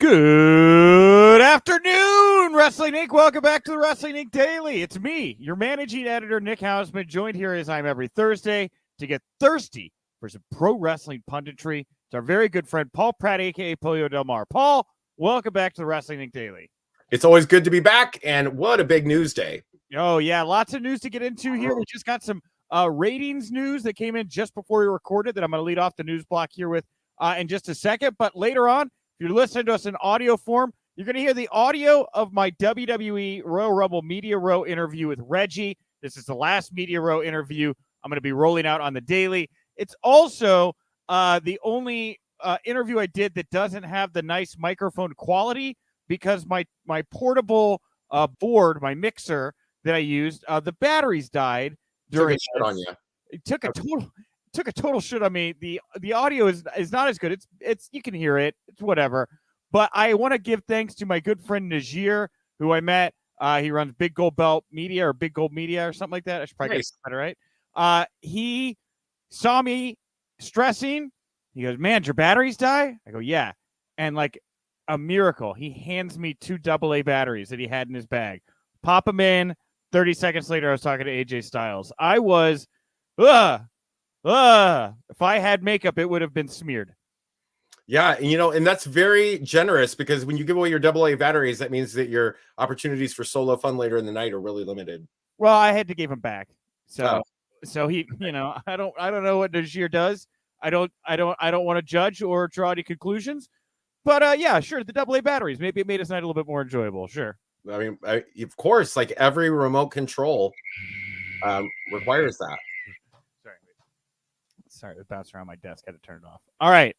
Good afternoon, Wrestling Inc. Welcome back to the Wrestling Inc. Daily. It's me, your managing editor, Nick Hausman, joined here as I'm every Thursday to get thirsty for some pro wrestling punditry. It's our very good friend, Paul Pratt, a.k.a. Polio Del Mar. Paul, welcome back to the Wrestling Inc. Daily. It's always good to be back, and what a big news day. Oh, yeah, lots of news to get into here. We just got some ratings news that came in just before we recorded that I'm going to lead off the news block here with in just a second. But later on, if you're listening to us in audio form, you're going to hear the audio of my WWE Royal Rumble Media Row interview with Reggie. This is the last Media Row interview I'm going to be rolling out on the daily. It's also the only interview I did that doesn't have the nice microphone quality because my portable board, my mixer that I used, the batteries died during shit on you. It took a total shit on me. The audio is not as good. It's you can hear it. It's whatever. But I want to give thanks to my good friend Najir, who I met. He runs Big Gold Belt Media or Big Gold Media or something like that. I should probably get that better, right? He saw me stressing. He goes, "Man, did your batteries die?" I go, "Yeah." And like a miracle, he hands me 2 AA batteries that he had in his bag. Pop them in. 30 seconds later, I was talking to AJ Styles. I was, if I had makeup, it would have been smeared. Yeah, and that's very generous because when you give away your AA batteries, that means that your opportunities for solo fun later in the night are really limited. Well, I had to give him back. So he, I don't know what Najir does. I don't want to judge or draw any conclusions. But yeah, sure, the AA batteries. Maybe it made his night a little bit more enjoyable. Sure. I mean, of course, like every remote control requires that. Sorry, it bounced around my desk. I had to turn it off. All right.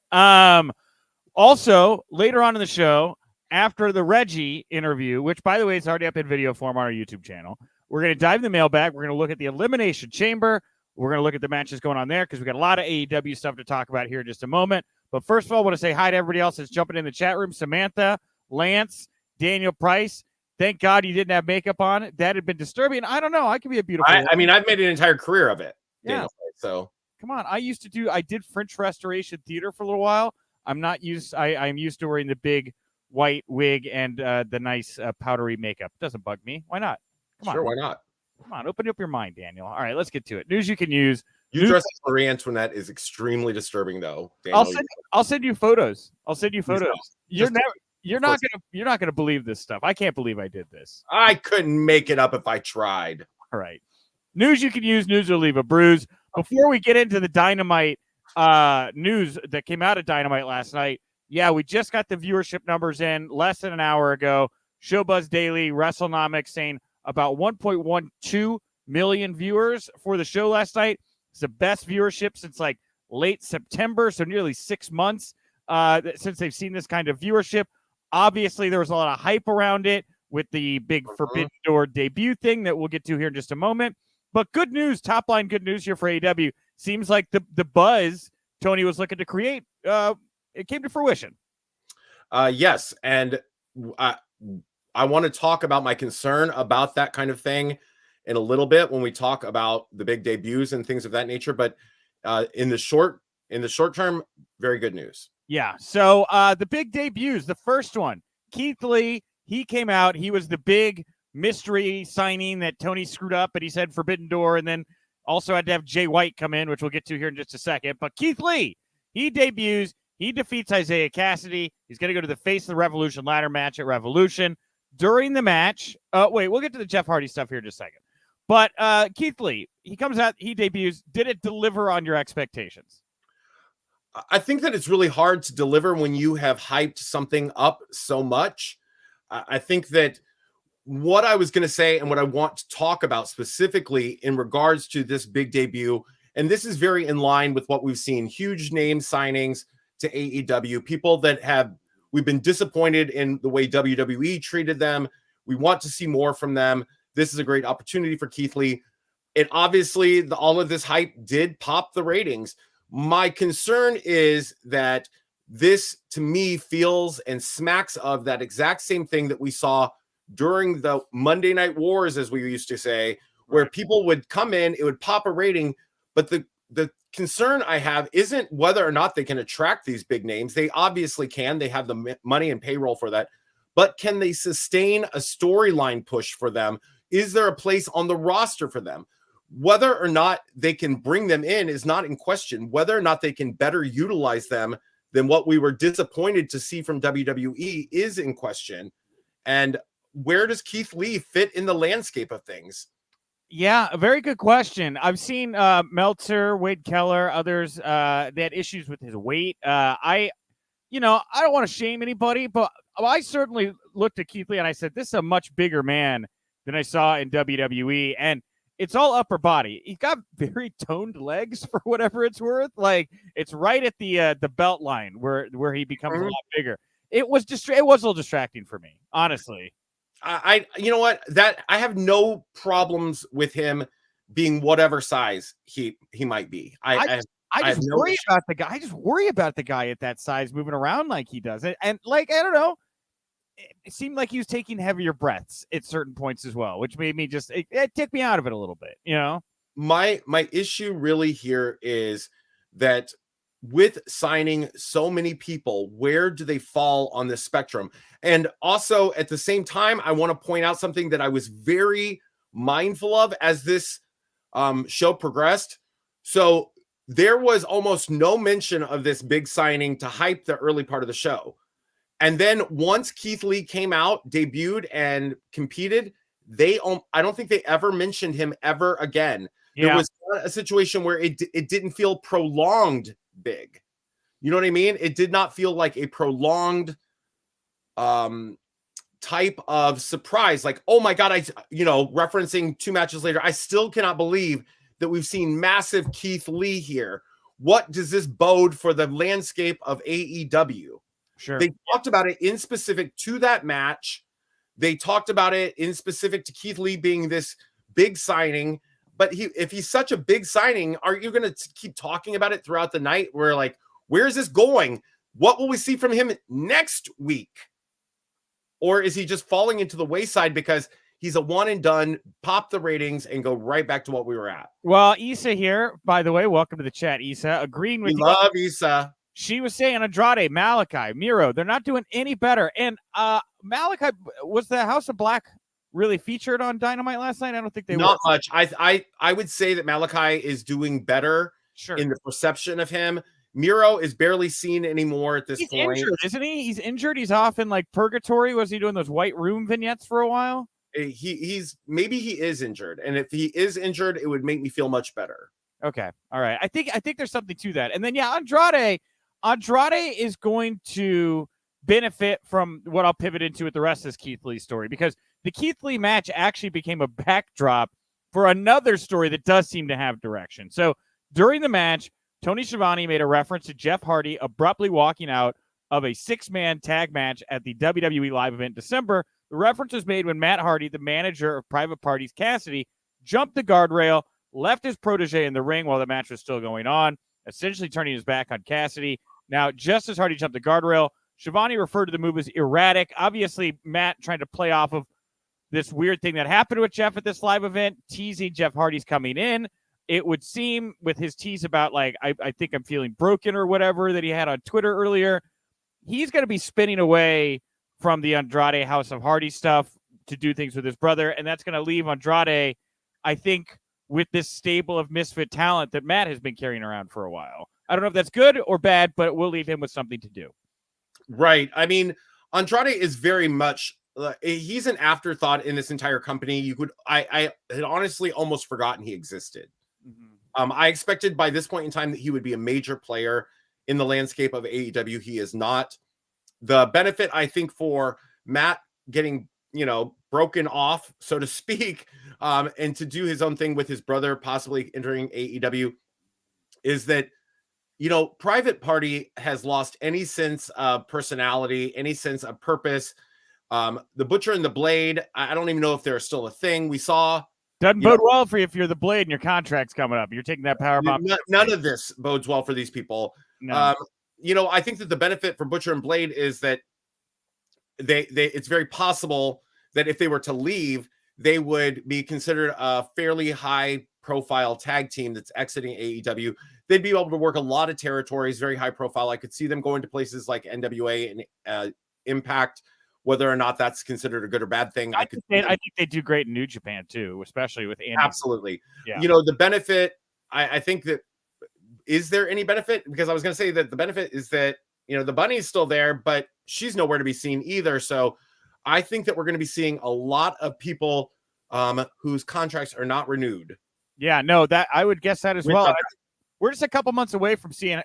Also, later on in the show, after the Reggie interview, which, by the way, is already up in video form on our YouTube channel, we're going to dive in the mailbag. We're going to look at the Elimination Chamber. We're going to look at the matches going on there because we got a lot of AEW stuff to talk about here in just a moment. But first of all, I want to say hi to everybody else that's jumping in the chat room. Samantha, Lance, Daniel Price. Thank God you didn't have makeup on. That had been disturbing. I don't know. I could be a beautiful. I mean, I've made an entire career of it. Yeah. Daniel, so come on. I did French Restoration Theater for a little while. I'm used to wearing the big white wig and the nice powdery makeup. Doesn't bug me. Why not? Come on. Why not? Come on. Open up your mind, Daniel. All right, let's get to it. News you can use. You dress as Marie Antoinette is extremely disturbing, though. Daniel, I'll send you photos. You're not gonna believe this stuff. I can't believe I did this. I couldn't make it up if I tried. All right. News you can use, news will leave a bruise. Before we get into the Dynamite news that came out of Dynamite last night, yeah, we just got the viewership numbers in less than an hour ago. Showbuzz Daily, WrestleNomics saying about 1.12 million viewers for the show last night. It's the best viewership since like late September, so nearly 6 months since they've seen this kind of viewership. Obviously, there was a lot of hype around it with the big Forbidden Door debut thing that we'll get to here in just a moment. But good news, top line good news here for AEW. Seems like the buzz Tony was looking to create, it came to fruition. Yes, and I want to talk about my concern about that kind of thing in a little bit when we talk about the big debuts and things of that nature. But in the short term, very good news. Yeah. So the big debuts, the first one, Keith Lee, he came out. He was the big mystery signing that Tony screwed up, and he said Forbidden Door, and then also had to have Jay White come in, which we'll get to here in just a second. But Keith Lee, he debuts. He defeats Isaiah Cassidy. He's going to go to the Face of the Revolution ladder match at Revolution. During the match, we'll get to the Jeff Hardy stuff here in just a second. But Keith Lee, he comes out, he debuts. Did it deliver on your expectations? I think that it's really hard to deliver when you have hyped something up so much. I think that what I was going to say and what I want to talk about specifically in regards to this big debut, and this is very in line with what we've seen, huge name signings to AEW, people that we've been disappointed in the way WWE treated them. We want to see more from them. This is a great opportunity for Keith Lee. It obviously, all of this hype did pop the ratings. My concern is that this, to me, feels and smacks of that exact same thing that we saw during the Monday Night Wars, as we used to say, where people would come in, it would pop a rating, but the concern I have isn't whether or not they can attract these big names. They obviously can. They have the money and payroll for that. But can they sustain a storyline push for them? Is there a place on the roster for them? Whether or not they can bring them in is not in question. Whether or not they can better utilize them than what we were disappointed to see from WWE is in question. And where does Keith Lee fit in the landscape of things? Yeah, a very good question. I've seen Meltzer, Wade Keller, others. They had issues with his weight. I don't want to shame anybody, but I certainly looked at Keith Lee and I said, this is a much bigger man than I saw in WWE. And it's all upper body. He's got very toned legs for whatever it's worth. Like, it's right at the belt line where he becomes a lot bigger. It was a little distracting for me, honestly. You know what, that I have no problems with him being whatever size he might be. I just worry about the guy. I just worry about the guy at that size moving around like he does it. And like, I don't know, it seemed like he was taking heavier breaths at certain points as well, which made me it took me out of it a little bit, you know? My issue really here is that with signing so many people, where do they fall on the spectrum? And also at the same time, I want to point out something that I was very mindful of as this show progressed. So there was almost no mention of this big signing to hype the early part of the show. And then once Keith Lee came out, debuted, and competed, I don't think they ever mentioned him ever again. Yeah. There was a situation where it didn't feel prolonged big. You know what I mean? It did not feel like a prolonged type of surprise. Like, oh my God, referencing 2 matches later, I still cannot believe that we've seen massive Keith Lee here. What does this bode for the landscape of AEW? Sure. They talked about it in specific to that match. They talked about it in specific to Keith Lee being this big signing. But if he's such a big signing, are you going to keep talking about it throughout the night? We're like, where is this going? What will we see from him next week? Or is he just falling into the wayside because he's a one and done, pop the ratings and go right back to what we were at? Well, Issa here, by the way, welcome to the chat, Issa. Agreeing with you. Love Issa. She was saying Andrade, Malachi, Miro, they're not doing any better. And Malachi, was the House of Black really featured on Dynamite last night? I don't think they were. Not much. I would say that Malachi is doing better in the perception of him. Miro is barely seen anymore at this point. He's injured, isn't he? He's injured. He's off in like purgatory. Was he doing those White Room vignettes for a while? Maybe he is injured. And if he is injured, it would make me feel much better. Okay. All right. I think there's something to that. And then, yeah, Andrade is going to benefit from what I'll pivot into with the rest of this Keith Lee story, because the Keith Lee match actually became a backdrop for another story that does seem to have direction. So during the match, Tony Schiavone made a reference to Jeff Hardy abruptly walking out of a 6-man tag match at the WWE live event in December. The reference was made when Matt Hardy, the manager of Private Parties Cassidy, jumped the guardrail, left his protege in the ring while the match was still going on, essentially turning his back on Cassidy. Now, just as Hardy jumped the guardrail, Schiavone referred to the move as erratic. Obviously, Matt trying to play off of this weird thing that happened with Jeff at this live event, teasing Jeff Hardy's coming in. It would seem with his tease about, like, I think I'm feeling broken or whatever that he had on Twitter earlier, he's going to be spinning away from the Andrade House of Hardy stuff to do things with his brother, and that's going to leave Andrade, I think, with this stable of misfit talent that Matt has been carrying around for a while. I don't know if that's good or bad, but we'll leave him with something to do. Right. I mean, Andrade is very much he's an afterthought in this entire company. I had honestly almost forgotten he existed. Mm-hmm. I expected by this point in time that he would be a major player in the landscape of AEW. He is not. The benefit, I think, for Matt getting, broken off, so to speak, and to do his own thing with his brother, possibly entering AEW, is that, Private Party has lost any sense of personality, any sense of purpose. The Butcher and the Blade, I don't even know if they're still a thing. We saw. Doesn't bode well for you if you're the Blade and your contract's coming up. You're taking that power bomb. None of this bodes well for these people. No. I think that the benefit for Butcher and Blade is that it's very possible that if they were to leave, they would be considered a fairly high profile tag team that's exiting AEW. They'd be able to work a lot of territories, very high profile. I could see them going to places like NWA and Impact, whether or not that's considered a good or bad thing. I think they do great in New Japan too, especially with Andy. Absolutely. Yeah. The benefit, I think that, is there any benefit? Because I was going to say that the benefit is that, the bunny's still there, but she's nowhere to be seen either. So I think that we're going to be seeing a lot of people whose contracts are not renewed. Yeah, no, that I would guess that as well. We're just a couple months away from seeing,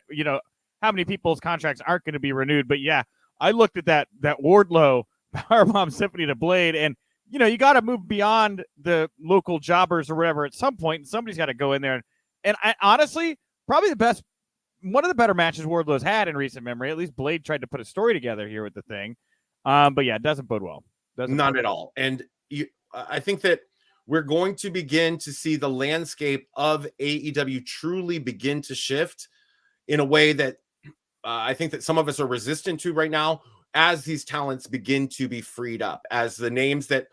how many people's contracts aren't going to be renewed. But yeah, I looked at that Wardlow Powerbomb Symphony to Blade, and you got to move beyond the local jobbers or whatever at some point, and somebody's got to go in there. And I, honestly, probably one of the better matches Wardlow's had in recent memory. At least Blade tried to put a story together here with the thing. But yeah, it doesn't bode well. Not at all. And I think that we're going to begin to see the landscape of AEW truly begin to shift in a way that I think that some of us are resistant to right now, as these talents begin to be freed up, as the names that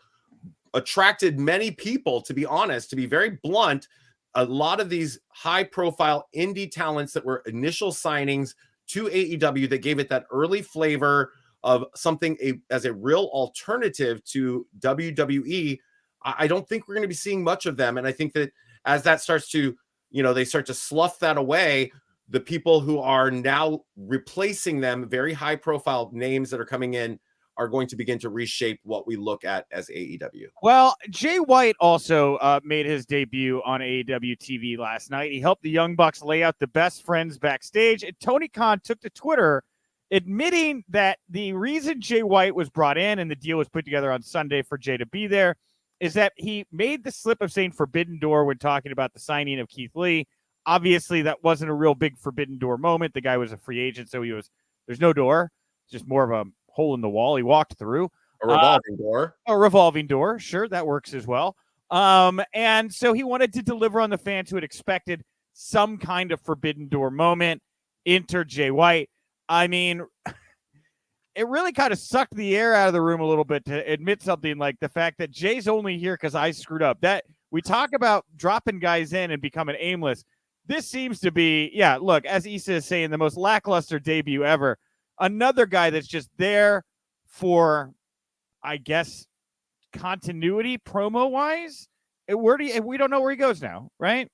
attracted many people, to be honest, to be very blunt, a lot of these high profile indie talents that were initial signings to AEW that gave it that early flavor of something as a real alternative to WWE. I don't think we're going to be seeing much of them. And I think that as that starts to, they start to slough that away, the people who are now replacing them, very high profile names that are coming in, are going to begin to reshape what we look at as AEW. Well, Jay White also made his debut on AEW TV last night. He helped the Young Bucks lay out the best friends backstage. And Tony Khan took to Twitter admitting that the reason Jay White was brought in and the deal was put together on Sunday for Jay to be there is that he made the slip of saying Forbidden Door when talking about the signing of Keith Lee. Obviously, that wasn't a real big Forbidden Door moment. The guy was a free agent, so there's no door. It's just more of a hole in the wall he walked through. A revolving door. A revolving door. Sure, that works as well. And so he wanted to deliver on the fans who had expected some kind of Forbidden Door moment. Enter Jay White. I mean, it really kind of sucked the air out of the room a little bit to admit something like the fact that Jay's only here because I screwed up. That we talk about dropping guys in and becoming aimless. This seems to be, look, as Issa is saying, the most lackluster debut ever. Another guy that's just there for, I guess, continuity promo-wise. We don't know where he goes now, right?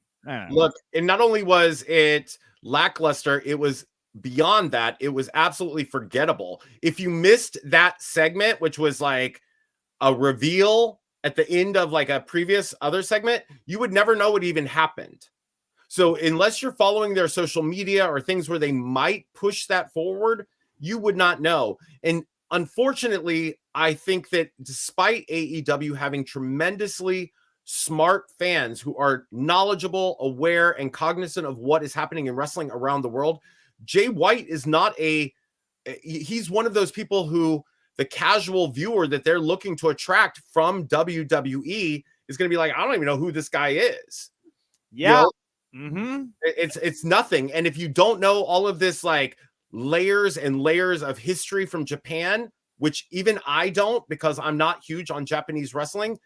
Look, and not only was it lackluster, it was beyond that. It was absolutely forgettable. If you missed that segment, which was like a reveal at the end of like a previous other segment, you would never know what even happened. So unless you're following their social media or things where they might push that forward, you would not know. And unfortunately, I think that despite AEW having tremendously smart fans who are knowledgeable, aware, and cognizant of what is happening in wrestling around the world, Jay White is not he's one of those people who the casual viewer that they're looking to attract from WWE is going to be like, I don't even know who this guy is. Yeah. It's nothing. And if you don't know all of this, like layers and layers of history from Japan, which even I don't, because I'm not huge on Japanese wrestling,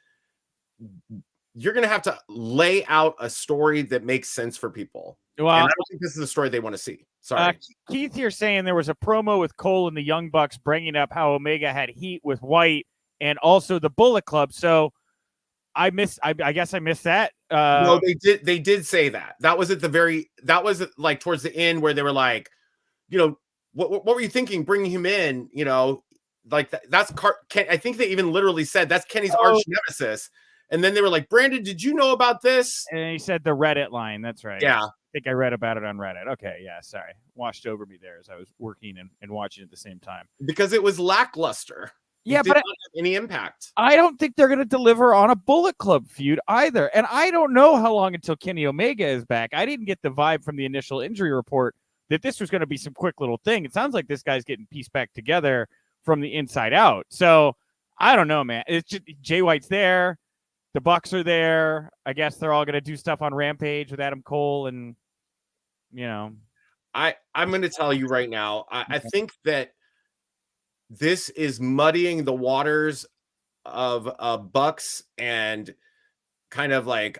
you're going to have to lay out a story that makes sense for people. Well, and I don't think this is the story they want to see. Sorry. Keith here saying there was a promo with Cole and the Young Bucks bringing up how Omega had heat with White and also the Bullet Club. So I guess I missed that. No, they did say that. That was like towards the end where they were like, what were you thinking bringing him in? Like that's I think they even literally said that's Kenny's arch nemesis. And then they were like, Brandon, did you know about this? And he said the Reddit line. That's right. Yeah. I think I read about it on Reddit. Okay. Yeah. Sorry. Washed over me there as I was working and watching at the same time. Because it was lackluster. Yeah, but it did not have any impact. I don't think they're going to deliver on a Bullet Club feud either. And I don't know how long until Kenny Omega is back. I didn't get the vibe from the initial injury report that this was going to be some quick little thing. It sounds like this guy's getting pieced back together from the inside out. So I don't know, man. It's just Jay White's there. The Bucks are there. I guess they're all going to do stuff on Rampage with Adam Cole and, I'm going to tell you right now, I think that this is muddying the waters of Bucks and kind of like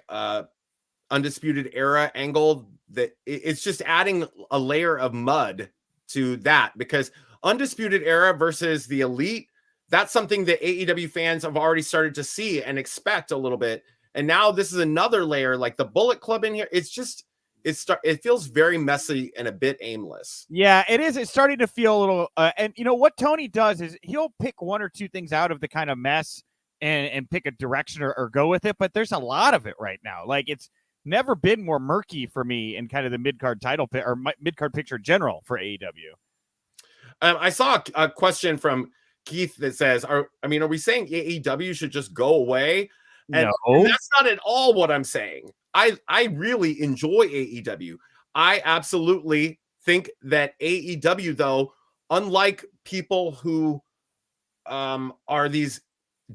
Undisputed Era angle, that it's just adding a layer of mud to that, because Undisputed Era versus the Elite, that's something that AEW fans have already started to see and expect a little bit. And now this is another layer, like the Bullet Club in here. It feels very messy and a bit aimless. Yeah, it is. It's starting to feel a little, and you know what Tony does is he'll pick one or two things out of the kind of mess and pick a direction or go with it. But there's a lot of it right now. Like, it's never been more murky for me in kind of the mid-card title or mid-card picture in general for AEW. I saw a question from Keith that says, are we saying AEW should just go away? And that's not at all what I'm saying. I really enjoy AEW. I absolutely think that AEW, though, unlike people who are these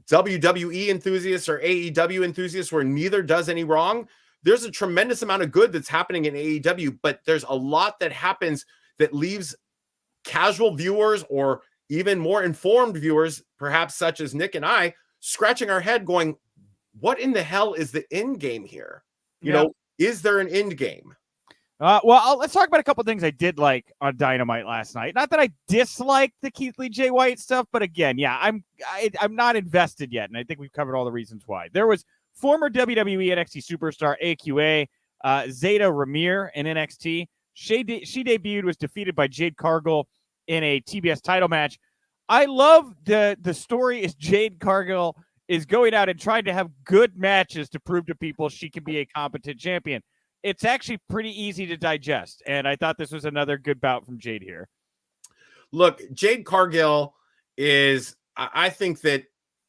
WWE enthusiasts or AEW enthusiasts where neither does any wrong, there's a tremendous amount of good that's happening in AEW, but there's a lot that happens that leaves casual viewers or even more informed viewers, perhaps such as Nick and I, scratching our head going, what in the hell is the end game here? You know, is there an end game? Let's talk about a couple things I did like on Dynamite last night. Not that I disliked the Keith Lee, Jay White stuff, but again, I'm not invested yet, and I think we've covered all the reasons why. There was former WWE NXT superstar AQA, Zeta Ramir in NXT. She debuted, was defeated by Jade Cargill in a TBS title match. I love the story is Jade Cargill is going out and trying to have good matches to prove to people she can be a competent champion. It's actually pretty easy to digest, and I thought this was another good bout from Jade here. Look, Jade Cargill I think that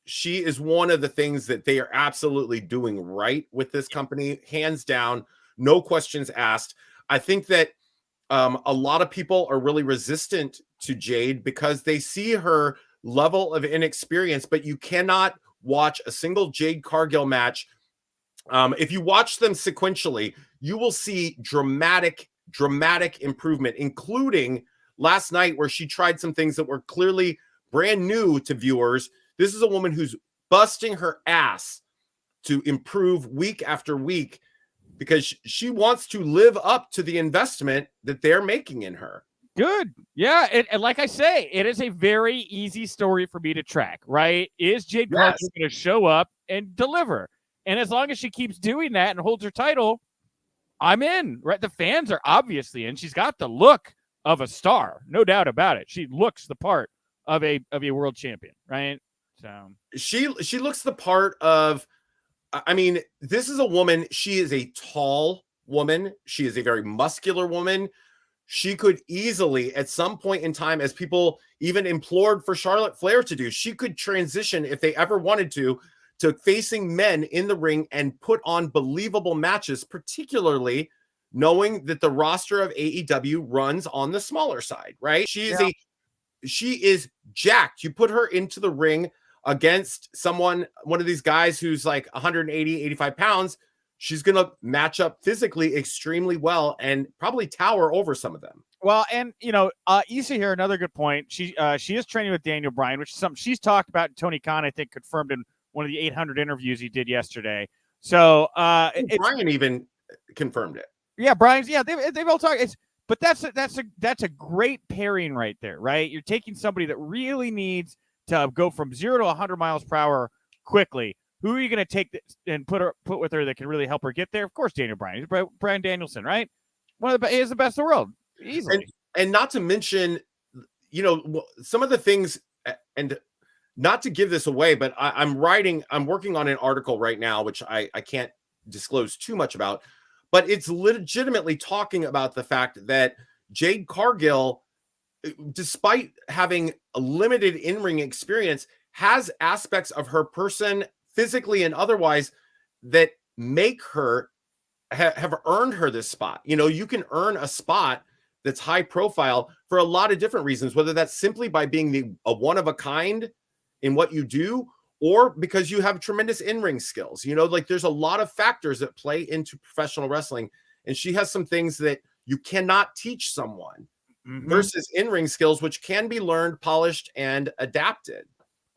she is one of the things that they are absolutely doing right with this company, hands down, no questions asked. I think that a lot of people are really resistant to Jade because they see her level of inexperience, but you cannot watch a single Jade Cargill match. If you watch them sequentially, you will see dramatic improvement, including last night where she tried some things that were clearly brand new to viewers. This is a woman who's busting her ass to improve week after week because she wants to live up to the investment that they're making in her. Good. Yeah. And like I say, it is a very easy story for me to track, right? Is Jade Cargill going to show up and deliver? And as long as she keeps doing that and holds her title, I'm in, right? The fans are obviously in. She's got the look of a star, no doubt about it. She looks the part of a world champion, right? So she looks the part of, this is a woman. She is a tall woman. She is a very muscular woman. She could easily, at some point in time, as people even implored for Charlotte Flair to do, she could transition if they ever wanted to facing men in the ring and put on believable matches, particularly knowing that the roster of AEW runs on the smaller side, right? She is jacked. You put her into the ring against one of these guys who's like 180, 85 pounds. She's going to match up physically extremely well and probably tower over some of them. Well, and, Issa here, another good point. She is training with Daniel Bryan, which is something she's talked about. Tony Khan, I think, confirmed in one of the 800 interviews he did yesterday. So Bryan even confirmed it. Yeah, Bryan's. Yeah, they've all talked. But that's a great pairing right there, right? You're taking somebody that really needs to go from 0 to 100 miles per hour quickly. Who are you going to take and put with her that can really help her get there? Of course, Daniel Bryan. Bryan Danielson, right? He is the best in the world, easily. And not to mention, some of the things, and not to give this away, but I'm working on an article right now, which I can't disclose too much about, but it's legitimately talking about the fact that Jade Cargill, despite having a limited in-ring experience, has aspects of her person, physically and otherwise, that make her have earned her this spot. You can earn a spot that's high profile for a lot of different reasons, whether that's simply by being a one of a kind in what you do, or because you have tremendous in-ring skills. There's a lot of factors that play into professional wrestling, and she has some things that you cannot teach someone versus in-ring skills, which can be learned, polished, and adapted.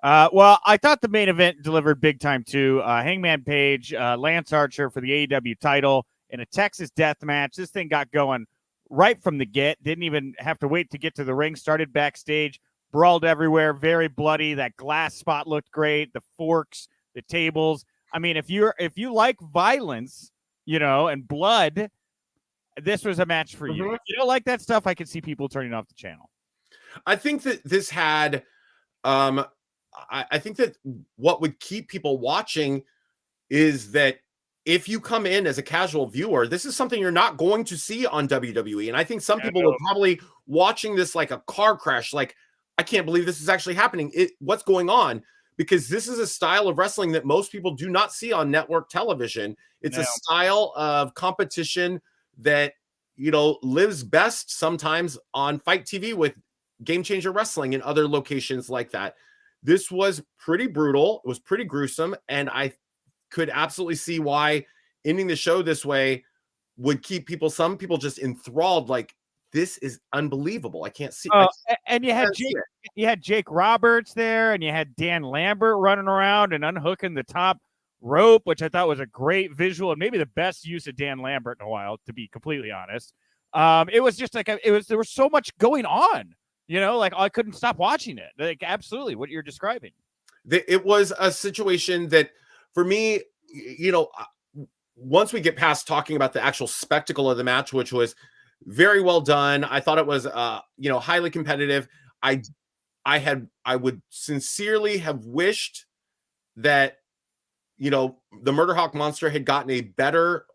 Well, I thought the main event delivered big time too. Hangman Page, Lance Archer for the AEW title, in a Texas death match. This thing got going right from the get. Didn't even have to wait to get to the ring. Started backstage, brawled everywhere, very bloody. That glass spot looked great. The forks, the tables. I mean, if you like violence, and blood, this was a match for you. If you don't like that stuff, I can see people turning off the channel. I think that this had, I think that what would keep people watching is that if you come in as a casual viewer, this is something you're not going to see on WWE. And I think some people are probably watching this like a car crash. Like, I can't believe this is actually happening. What's going on? Because this is a style of wrestling that most people do not see on network television. It's a style of competition that, lives best sometimes on Fight TV with Game Changer Wrestling and other locations like that. This was pretty brutal. It was pretty gruesome. And I could absolutely see why ending the show this way would keep some people just enthralled. Like, this is unbelievable. I can't see. And you had Jake Roberts there, and you had Dan Lambert running around and unhooking the top rope, which I thought was a great visual and maybe the best use of Dan Lambert in a while, to be completely honest. It was just like there was so much going on, like I couldn't stop watching it. Like, absolutely what you're describing. It was a situation that, for me, once we get past talking about the actual spectacle of the match, which was very well done, I thought it was, highly competitive. I would sincerely have wished that, the Murder Hawk Monster had gotten a better,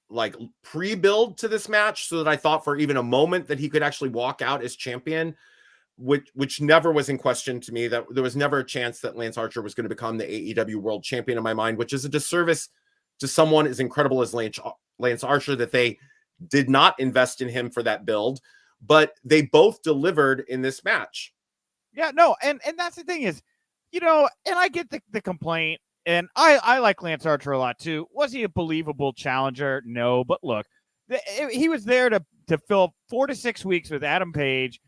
like, pre-build to this match, so that I thought for even a moment that he could actually walk out as champion, which never was in question to me. That there was never a chance that Lance Archer was going to become the AEW World Champion in my mind, which is a disservice to someone as incredible as Lance Archer, that they did not invest in him for that build. But they both delivered in this match. Yeah, no, and that's the thing is, and I get the complaint, and I like Lance Archer a lot too. Was he a believable challenger? No, but look, he was there to fill 4 to 6 weeks with Adam Page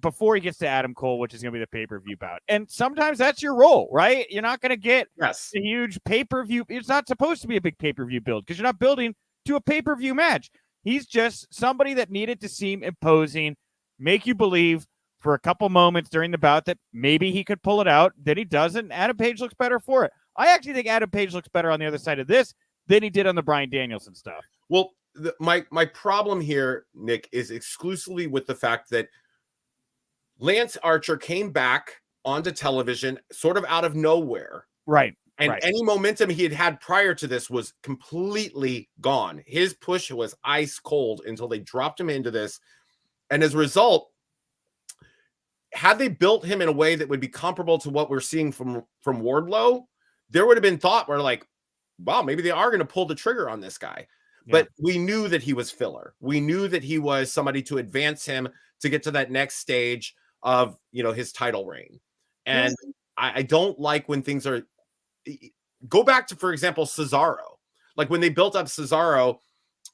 before he gets to Adam Cole, which is going to be the pay-per-view bout. And sometimes that's your role, right? You're not going to get a huge pay-per-view. It's not supposed to be a big pay-per-view build because you're not building to a pay-per-view match. He's just somebody that needed to seem imposing, make you believe for a couple moments during the bout that maybe he could pull it out. Then he doesn't. Adam Page looks better for it. I actually think Adam Page looks better on the other side of this than he did on the Bryan Danielson stuff. Well, my problem here, Nick, is exclusively with the fact that Lance Archer came back onto television sort of out of nowhere. Right. And any momentum he had prior to this was completely gone. His push was ice cold until they dropped him into this. And as a result, had they built him in a way that would be comparable to what we're seeing from Wardlow, there would have been thought where, like, wow, maybe they are going to pull the trigger on this guy. Yeah. But we knew that he was filler. We knew that he was somebody to advance him to get to that next stage of, his title reign. And I don't like when things are, go back to, for example, Cesaro. Like, when they built up Cesaro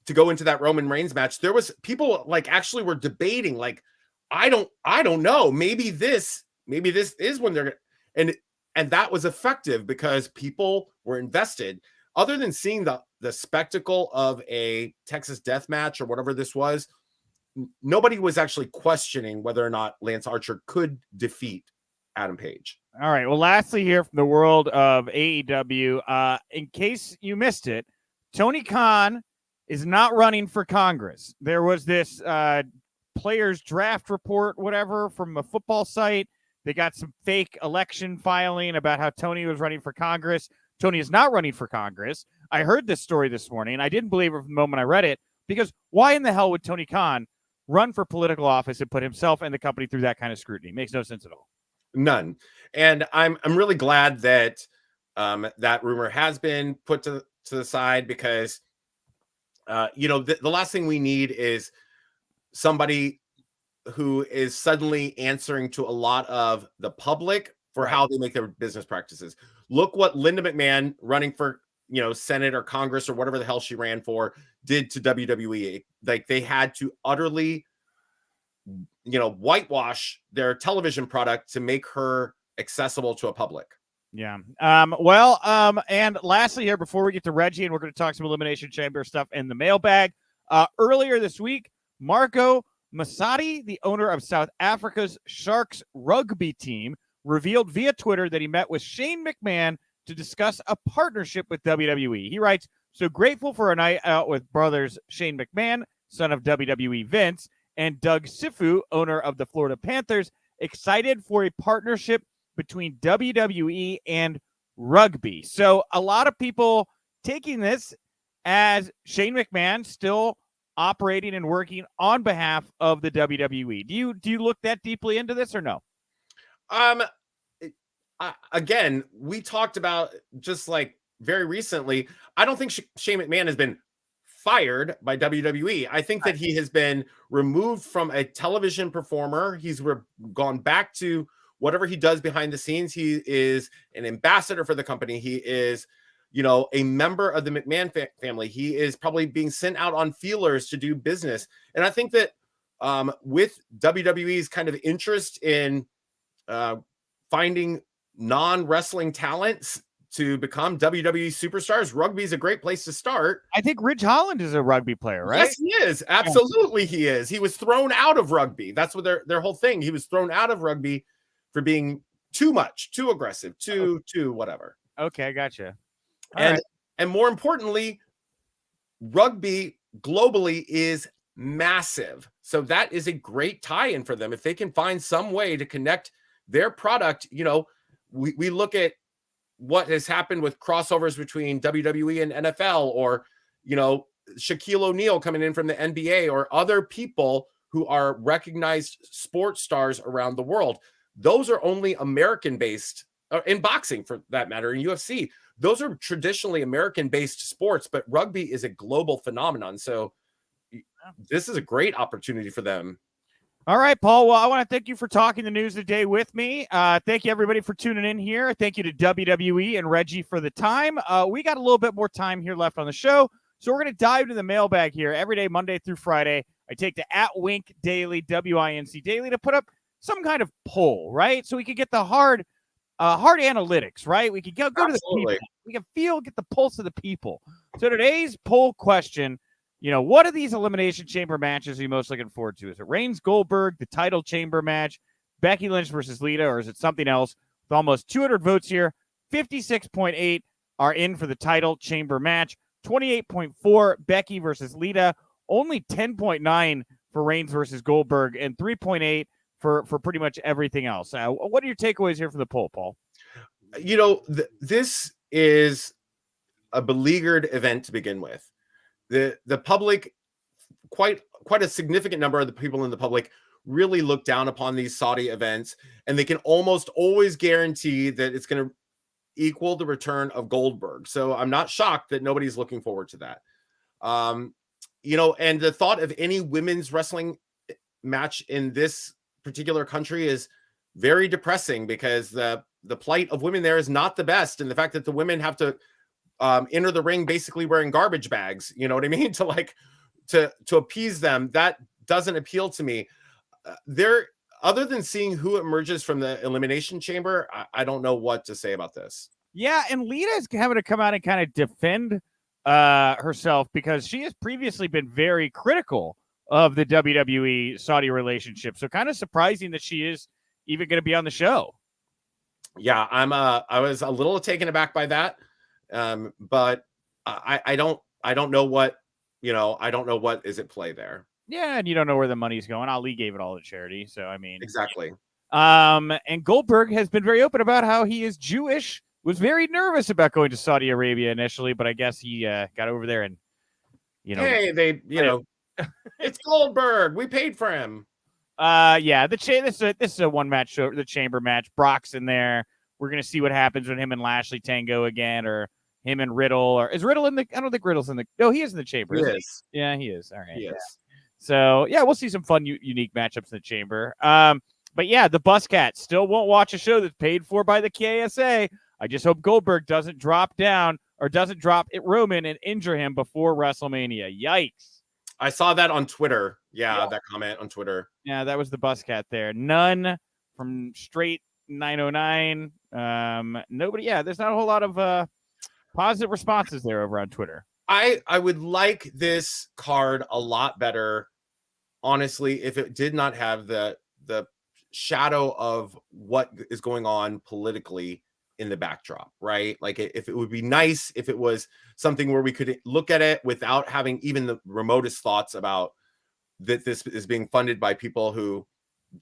to go into that Roman Reigns match, there was people like actually were debating, like, I don't know, maybe this is when they're, and that was effective because people were invested. Other than seeing the spectacle of a Texas death match or whatever this was, nobody was actually questioning whether or not Lance Archer could defeat Adam Page. All right. Well, lastly here from the world of AEW, in case you missed it, Tony Khan is not running for Congress. There was this players draft report, whatever, from a football site. They got some fake election filing about how Tony was running for Congress. Tony is not running for Congress. I heard this story this morning. I didn't believe it from the moment I read it, because why in the hell would Tony Khan run for political office and put himself and the company through that kind of scrutiny? It makes no sense at all. None. And I'm really glad that that rumor has been put to the side, because the last thing we need is somebody who is suddenly answering to a lot of the public for how they make their business practices. Look what Linda McMahon, running for Senate or Congress or whatever the hell she ran for, did to WWE. Like, they had to utterly whitewash their television product to make her accessible to a public. Yeah. And lastly here, before we get to Reggie, and we're going to talk some Elimination Chamber stuff in the mailbag. Earlier this week, Marco Masadi, the owner of South Africa's Sharks rugby team, revealed via Twitter that he met with Shane McMahon to discuss a partnership with WWE. He writes, "So grateful for a night out with brothers Shane McMahon, son of WWE Vince, and Doug Sifu, owner of the Florida Panthers. Excited for a partnership between WWE and rugby." So a lot of people taking this as Shane McMahon still operating and working on behalf of the WWE. Do you look that deeply into this or no? Again, we talked about just like very recently. I don't think Shane McMahon has been fired by WWE. I think that he has been removed from a television performer. He's gone back to whatever he does behind the scenes. He is an ambassador for the company. He is, a member of the McMahon family. He is probably being sent out on feelers to do business. And I think that with WWE's kind of interest in finding non-wrestling talents to become WWE superstars, rugby is a great place to start. I think Ridge Holland is a rugby player, right? Yes, he is. Absolutely, he is. He was thrown out of rugby. That's what their whole thing. He was thrown out of rugby for being too much, too aggressive, too whatever. Okay, I gotcha. And more importantly, rugby globally is massive. So that is a great tie-in for them. If they can find some way to connect their product, we look at what has happened with crossovers between WWE and NFL, or, Shaquille O'Neal coming in from the NBA, or other people who are recognized sports stars around the world. Those are only American-based, in boxing for that matter, in UFC. Those are traditionally American-based sports, but rugby is a global phenomenon. So this is a great opportunity for them. All right, Paul. Well, I want to thank you for talking the news today with me. Thank you, everybody, for tuning in here. Thank you to WWE and Reggie for the time. We got a little bit more time here left on the show, so we're going to dive into the mailbag here every day, Monday through Friday. I take the @Wink Daily, WINC Daily, to put up some kind of poll, right? So we could get the hard analytics, right? We could go to the people. We can get the pulse of the people. So today's poll question, what are these Elimination Chamber matches are you most looking forward to? Is it Reigns Goldberg, the title chamber match, Becky Lynch versus Lita, or is it something else? With almost 200 votes here, 56.8 are in for the title chamber match, 28.4 Becky versus Lita, only 10.9 for Reigns versus Goldberg, and 3.8 for pretty much everything else. What are your takeaways here from the poll, Paul? This is a beleaguered event to begin with. The public, quite a significant number of the people in the public really look down upon these Saudi events, and they can almost always guarantee that it's going to equal the return of Goldberg. So I'm not shocked that nobody's looking forward to that. And the thought of any women's wrestling match in this particular country is very depressing, because the plight of women there is not the best. And the fact that the women have to enter the ring basically wearing garbage bags, you know what I mean, to appease them, that doesn't appeal to me. Other than seeing who emerges from the Elimination Chamber, I don't know what to say about this. Yeah, and Lita is having to come out and kind of defend herself, because she has previously been very critical of the WWE Saudi relationship. So kind of surprising that she is even going to be on the show. Yeah, I was a little taken aback by that. But I don't know what, I don't know what is at play there. Yeah, and you don't know where the money's going. Ali gave it all to charity, so I mean, exactly. And Goldberg has been very open about how he is Jewish. Was very nervous about going to Saudi Arabia initially, but I guess he got over there and hey, it's Goldberg. We paid for him. Yeah, this is a one match show, the chamber match. Brock's in there. We're gonna see what happens when him and Lashley tango again, or him and Riddle, or is Riddle in the? I don't think Riddle's in the. No, he is in the chamber. He is. Yeah, he is. All right. He is. So yeah, we'll see some fun, unique matchups in the chamber. But yeah, the Buscat still won't watch a show that's paid for by the KSA. I just hope Goldberg doesn't drop down or doesn't drop Roman and injure him before WrestleMania. Yikes! I saw that on Twitter. Yeah, that comment on Twitter. Yeah, that was the Buscat there. None from straight 909. Nobody. Yeah, there's not a whole lot of positive responses there over on Twitter. I would like this card a lot better, honestly, if it did not have the shadow of what is going on politically in the backdrop, right? Like if it would be nice if it was something where we could look at it without having even the remotest thoughts about that this is being funded by people who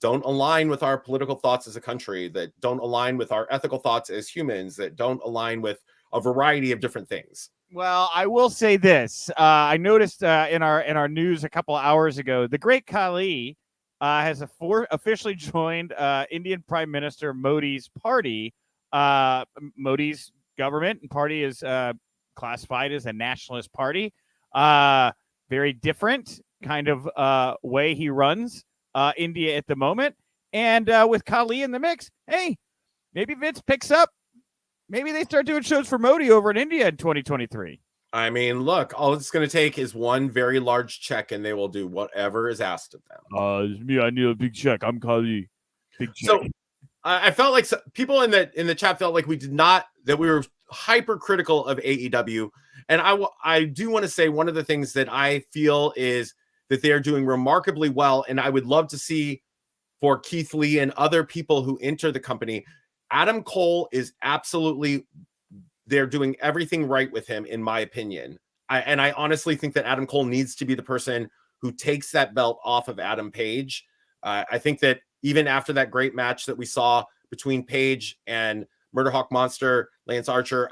don't align with our political thoughts as a country, that don't align with our ethical thoughts as humans, that don't align with a variety of different things. Well, I will say this. I noticed in our news a couple of hours ago, the great Kali has officially joined Indian Prime Minister Modi's party. Modi's government and party is classified as a nationalist party. Very different kind of way he runs India at the moment. And with Kali in the mix, hey, maybe Vince picks up. Maybe they start doing shows for Modi over in India in 2023. I mean, look, all it's going to take is one very large check, and they will do whatever is asked of them. It's me. I need a big check. I'm Kali. Big check. So I felt like people in the chat felt like that we were hypercritical of AEW, and I do want to say one of the things that I feel is that they are doing remarkably well, and I would love to see for Keith Lee and other people who enter the company. Adam Cole is absolutely, they're doing everything right with him, in my opinion. I honestly think that Adam Cole needs to be the person who takes that belt off of Adam Page. I think that even after that great match that we saw between Page and Murder Hawk Monster, Lance Archer,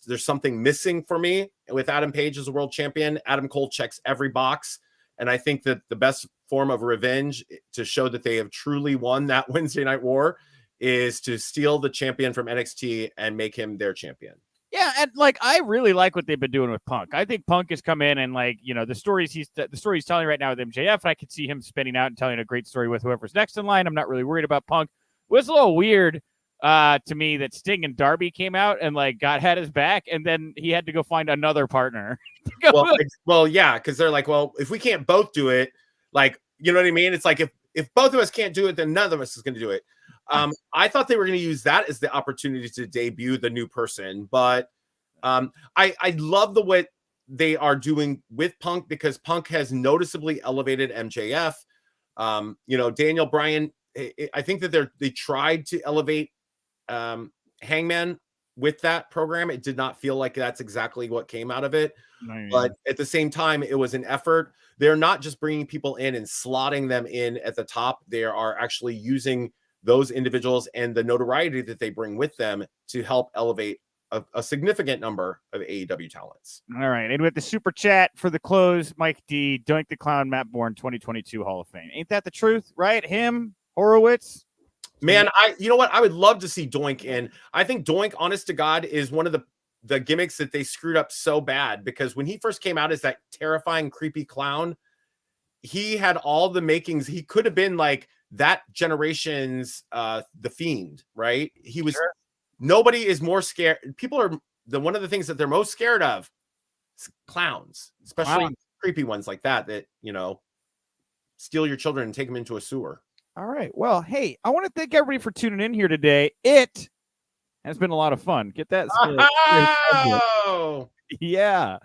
there's something missing for me with Adam Page as a world champion. Adam Cole checks every box. And I think that the best form of revenge to show that they have truly won that Wednesday Night War is to steal the champion from NXT and make him their champion. Yeah, and like I really like what they've been doing with Punk. I think Punk has come in and the stories he's telling right now with MJF, and I could see him spinning out and telling a great story with whoever's next in line. I'm not really worried about Punk. It was a little weird to me that Sting and Darby came out and had his back, and then he had to go find another partner. well, yeah, because they're like, well, if we can't both do it, you know what I mean? It's like if both of us can't do it, then none of us is going to do it. I thought they were going to use that as the opportunity to debut the new person, but I love the way they are doing with Punk, because Punk has noticeably elevated MJF. Daniel Bryan, I think that they tried to elevate Hangman with that program. It did not feel like that's exactly what came out of it. But at the same time, it was an effort. They're not just bringing people in and slotting them in at the top. They are actually using those individuals and the notoriety that they bring with them to help elevate a significant number of AEW talents. All right. And with the super chat for the close, Mike D, Doink the Clown, Matt Bourne, 2022 Hall of Fame. Ain't that the truth, right? Him, Horowitz. Man, you know what? I would love to see Doink in. I think Doink, honest to God, is one of the gimmicks that they screwed up so bad, because when he first came out as that terrifying, creepy clown, he had all the makings. He could have been like that generation's The Fiend, right? He was. Sure. Nobody is more scared. People are one of the things that they're most scared of is clowns, especially creepy ones like that steal your children and take them into a sewer. All right. Well, hey, I want to thank everybody for tuning in here today. It has been a lot of fun. Get that. Oh, yeah.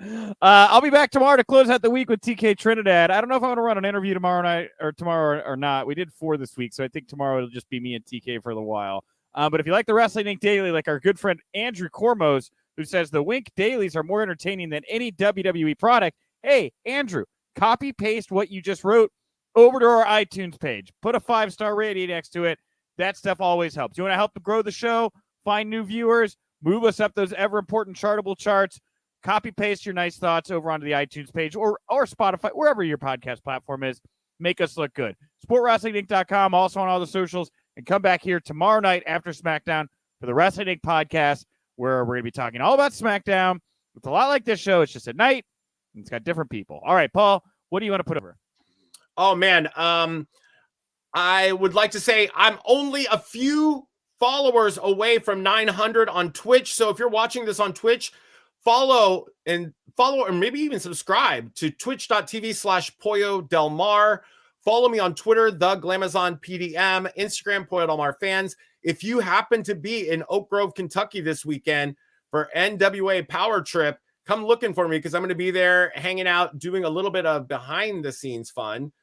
I'll be back tomorrow to close out the week with TK Trinidad. I don't know if I'm going to run an interview tomorrow or not. We did 4 this week, so I think tomorrow it'll just be me and TK for a little while. But if you like the Wrestling Inc. Daily, like our good friend Andrew Cormos, who says the Wink Dailies are more entertaining than any WWE product. Hey, Andrew, copy paste what you just wrote over to our iTunes page. Put a 5-star rating next to it. That stuff always helps. You want to help grow the show, find new viewers, move us up those ever important chartable charts. Copy paste your nice thoughts over onto the iTunes page or Spotify, wherever your podcast platform is. Make us look good. SportWrestlingInc.com, also on all the socials. And come back here tomorrow night after SmackDown for the Wrestling Inc. podcast, where we're going to be talking all about SmackDown. It's a lot like this show. It's just at night, and it's got different people. All right, Paul, what do you want to put over? Oh, man. I would like to say I'm only a few followers away from 900 on Twitch. So if you're watching this on Twitch, follow or maybe even subscribe to twitch.tv/Pollo Del Mar. Follow me on Twitter, the Glamazon PDM, Instagram, Pollo Del Mar Fans. if you happen to be in Oak Grove, Kentucky this weekend for NWA Power Trip, come looking for me because I'm going to be there hanging out, doing a little bit of behind the scenes fun,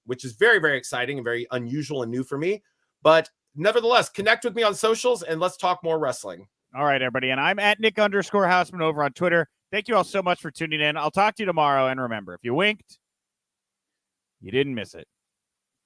which is very, very exciting and very unusual and new for me. But nevertheless, connect with me on socials and let's talk more wrestling. All right, everybody. And I'm at Nick_Houseman over on Twitter. Thank you all so much for tuning in. I'll talk to you tomorrow. And remember, if you winked, you didn't miss it.